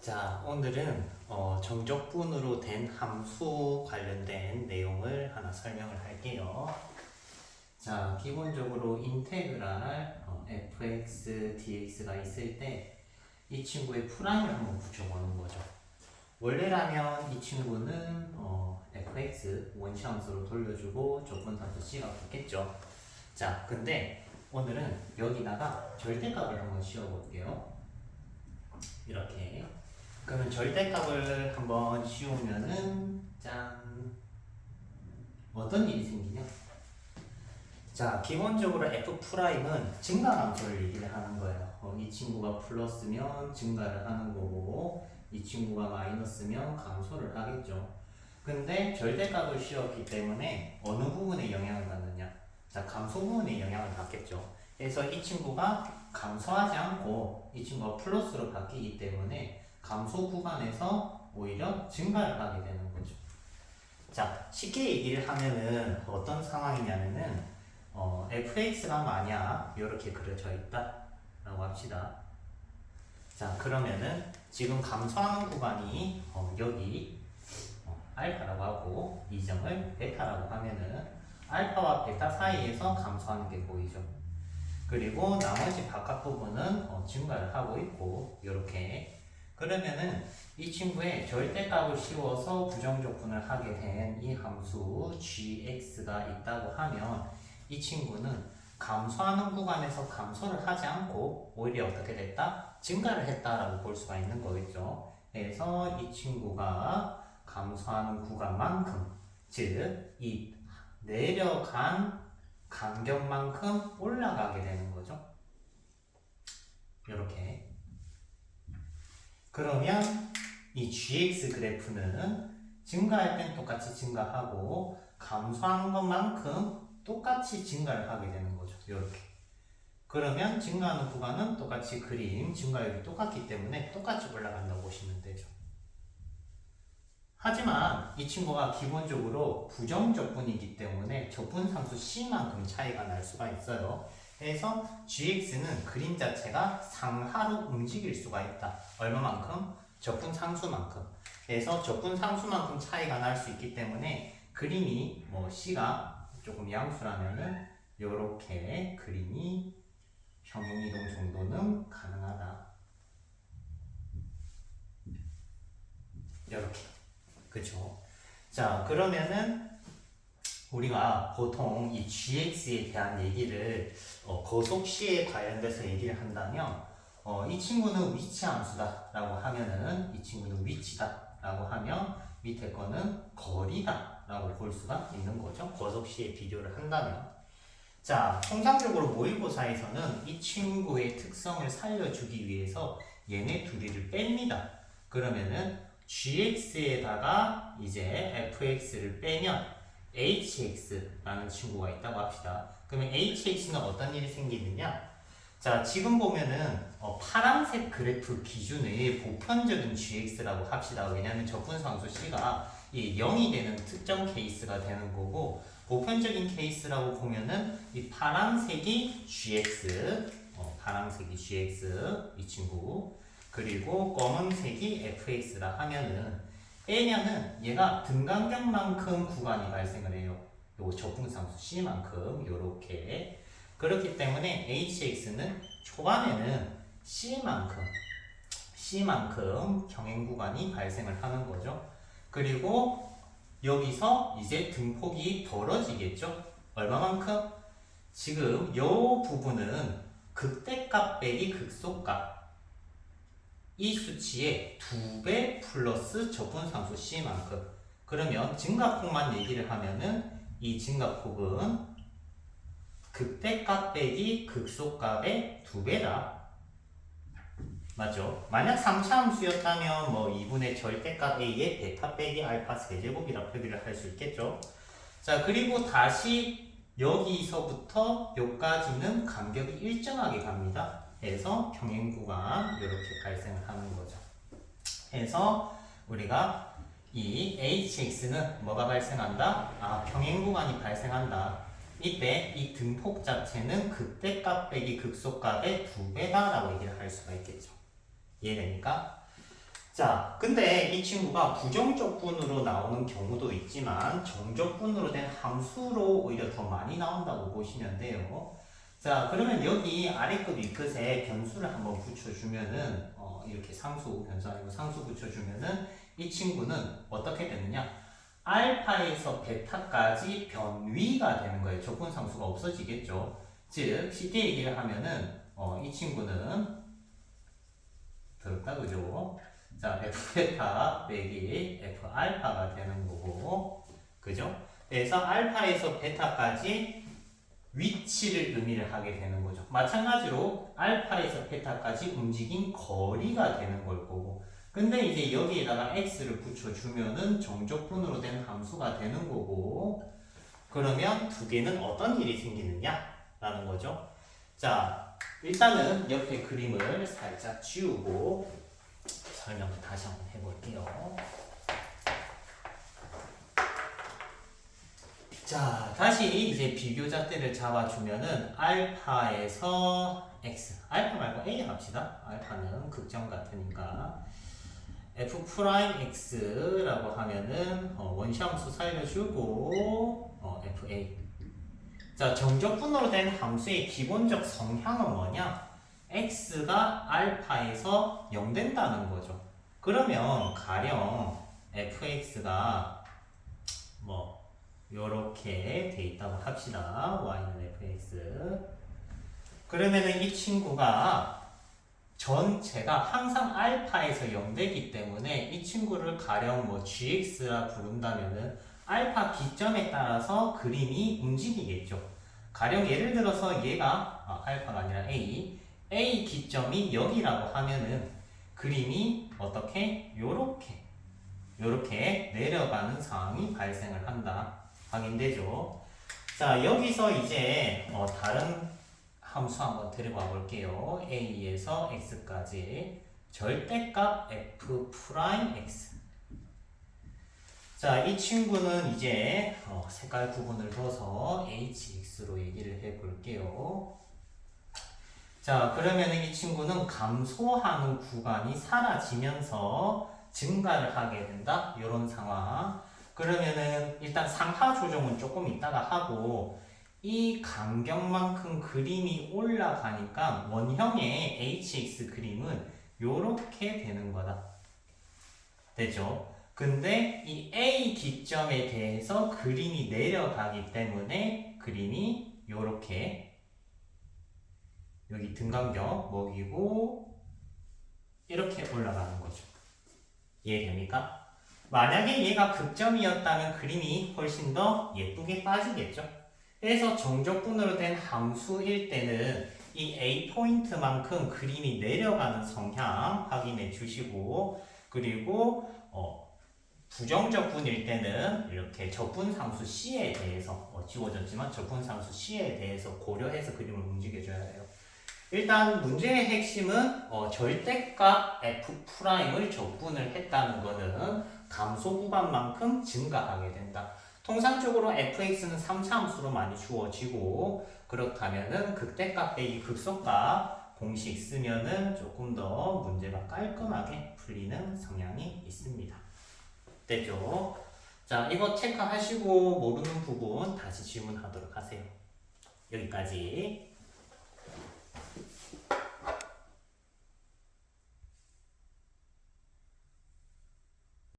자, 오늘은 정적분으로 된 함수 관련된 내용을 하나 설명을 할게요. 자, 기본적으로 인테그랄 fx, dx가 있을 때 이 친구의 프라임을 한번 붙여보는 거죠. 원래라면 이 친구는 fx 원시함수로 돌려주고 조건함수 c가 붙겠죠. 자, 근데 오늘은 여기다가 절대값을 한번 씌워볼게요. 이렇게. 그러면 절대값을 한번 씌우면은 짠, 어떤 일이 생기냐? 자, 기본적으로 f'은 증가함수를 얘기를 하는 거예요. 이 친구가 플러스면 증가를 하는 거고 이 친구가 마이너스면 감소를 하겠죠. 근데 절대값을 씌웠기 때문에 어느 부분에 영향을 받느냐? 자, 감소 부분에 영향을 받겠죠. 그래서 이 친구가 감소하지 않고 이 친구가 플러스로 바뀌기 때문에 감소 구간에서 오히려 증가를 하게 되는 거죠. 자, 쉽게 얘기를 하면은 어떤 상황이냐면은 fx가 만약 이렇게 그려져 있다 라고 합시다. 자, 그러면은 지금 감소하는 구간이 여기 알파라고 하고 이 점을 베타라고 하면은 알파와 베타 사이에서 감소하는 게 보이죠. 그리고 나머지 바깥 부분은 증가를 하고 있고 이렇게. 그러면은 이 친구의 절대값을 씌워서 부정적분을 하게 된 이 함수 gx가 있다고 하면 이 친구는 감소하는 구간에서 감소를 하지 않고 오히려 어떻게 됐다? 증가를 했다라고 볼 수가 있는 거겠죠. 그래서 이 친구가 감소하는 구간만큼, 즉 이 내려간 간격만큼 올라가게 되는 거죠. 이렇게. 그러면 이 gx 그래프는 증가할 땐 똑같이 증가하고 감소하는 것만큼 똑같이 증가를 하게 되는 거죠. 이렇게. 그러면 증가하는 구간은 똑같이 그림, 증가율이 똑같기 때문에 똑같이 올라간다고 보시면 되죠. 하지만 이 친구가 기본적으로 부정적분이기 때문에 적분상수 c만큼 차이가 날 수가 있어요. 그래서 gx는 그림 자체가 상하로 움직일 수가 있다. 얼마만큼? 적분상수만큼. 그래서 적분상수만큼 차이가 날 수 있기 때문에 그림이 c가 조금 양수라면은 이렇게 그림이 평행이동 정도는 가능하다. 이렇게. 그쵸? 자, 그러면은 우리가 보통 이 gx에 대한 얘기를 거속시에 관련돼서 얘기를 한다면 이 친구는 위치 함수다 라고 하면은 이 친구는 위치다 라고 하면 밑에 거는 거리다 라고 볼 수가 있는 거죠. 거속시에 비교를 한다면. 자, 통상적으로 모의고사에서는 이 친구의 특성을 살려주기 위해서 얘네 둘이를 뺍니다. 그러면은 gx에다가 이제 fx를 빼면 hx라는 친구가 있다고 합시다. 그러면 hx는 어떤 일이 생기느냐? 자, 지금 보면은 파란색 그래프 기준의 보편적인 gx라고 합시다. 왜냐하면 적분상수 c가 0이 되는 특정 케이스가 되는 거고, 보편적인 케이스라고 보면은 이 파란색이 gx, 파란색이 gx 이 친구, 그리고 검은색이 fx라 하면은 빼면은 얘가 등간격만큼 구간이 발생을 해요. 요 적분상수 c만큼 요렇게. 그렇기 때문에 hx는 초반에는 c만큼 평행 구간이 발생을 하는 거죠. 그리고 여기서 이제 등폭이 벌어지겠죠. 얼마만큼? 지금 요 부분은 극대값 빼기 극소값, 이 수치의 2배 플러스 적분상수 c만큼. 그러면 증가폭만 얘기를 하면은 이 증가폭은 극대값 빼기 극소값의 2배다. 맞죠? 만약 3차 함수였다면 2분의 절대값 a의 베타 빼기 알파 세제곱이라 표기를 할 수 있겠죠. 자, 그리고 다시 여기서부터 여기까지는 간격이 일정하게 갑니다. 그래서 평행 구간 이렇게 발생을 하는 거죠. 그래서 우리가 이 hx는 뭐가 발생한다? 평행 구간이 발생한다. 이때 이 등폭 자체는 극대값 빼기 극소값의 2배다라고 얘기를 할 수가 있겠죠. 이해됩니까? 자, 근데 이 친구가 부정적분으로 나오는 경우도 있지만 정적분으로 된 함수로 오히려 더 많이 나온다고 보시면 돼요. 자, 그러면 여기 아래급 위끝에 변수를 한번 붙여주면은 이렇게 상수, 변수 아니고 상수 붙여주면은 이 친구는 어떻게 되느냐? 알파에서 베타까지 변위가 되는 거예요. 적분상수가 없어지겠죠. 즉, 쉽게 얘기를 하면은 이 친구는 들었다, 그죠? 자, F베타 빼기 F알파가 되는 거고, 그죠? 그래서 알파에서 베타까지 위치를 의미를 하게 되는 거죠. 마찬가지로 알파에서 베타까지 움직인 거리가 되는 걸 거고, 근데 이제 여기에다가 x를 붙여주면은 정적분으로 된 함수가 되는 거고, 그러면 두 개는 어떤 일이 생기느냐? 라는 거죠. 자, 일단은 옆에 그림을 살짝 지우고 설명을 다시 한번 해볼게요. 자, 다시 이제 비교잣대를 잡아주면은 알파에서 x, 알파 말고 a 합시다. 알파는 극점 같으니까 f 프라임 x라고 하면은 원시함수 살려주고 fa. 자, 정적분으로 된 함수의 기본적 성향은 뭐냐? x가 알파에서 0 된다는 거죠. 그러면 가령 fx가 뭐 요렇게 돼 있다고 합시다. y는 fx. 그러면은 이 친구가 전체가 항상 알파에서 0 되기 때문에 이 친구를 가령 뭐 gx라 부른다면은 알파 기점에 따라서 그림이 움직이겠죠. 가령 예를 들어서 얘가 알파가 아니라 a 기점이 여기라고 하면은 그림이 어떻게 요렇게 내려가는 상황이 발생을 한다. 확인되죠? 자, 여기서 이제 다른 함수 한번 데려와 볼게요. a에서 x까지 절대값 f 프라임 x. 자, 이 친구는 이제 색깔 구분을 둬서 hx로 얘기를 해 볼게요. 자, 그러면은 이 친구는 감소하는 구간이 사라지면서 증가를 하게 된다. 이런 상황. 그러면은 일단 상하 조정은 조금 이따가 하고 이 간격만큼 그림이 올라가니까 원형의 hx 그림은 요렇게 되는 거다. 됐죠? 근데 이 A 기점에 대해서 그림이 내려가기 때문에 그림이 요렇게 여기 등간격 먹이고 이렇게 올라가는 거죠. 이해됩니까? 만약에 얘가 극점이었다면 그림이 훨씬 더 예쁘게 빠지겠죠. 그래서 정적분으로 된 함수일 때는 이 A 포인트만큼 그림이 내려가는 성향 확인해 주시고, 그리고 부정적분일 때는 이렇게 적분상수 C에 대해서 지워졌지만 적분상수 C에 대해서 고려해서 그림을 움직여줘야 해요. 일단 문제의 핵심은 절대값 F'을 적분을 했다는 것은 감소 구간만큼 증가하게 된다. 통상적으로 fx는 3차 함수로 많이 주어지고 그렇다면은 극대값 빼기 극소값 공식 쓰면은 조금 더 문제가 깔끔하게 풀리는 성향이 있습니다. 됐죠? 자, 이거 체크하시고 모르는 부분 다시 질문하도록 하세요. 여기까지.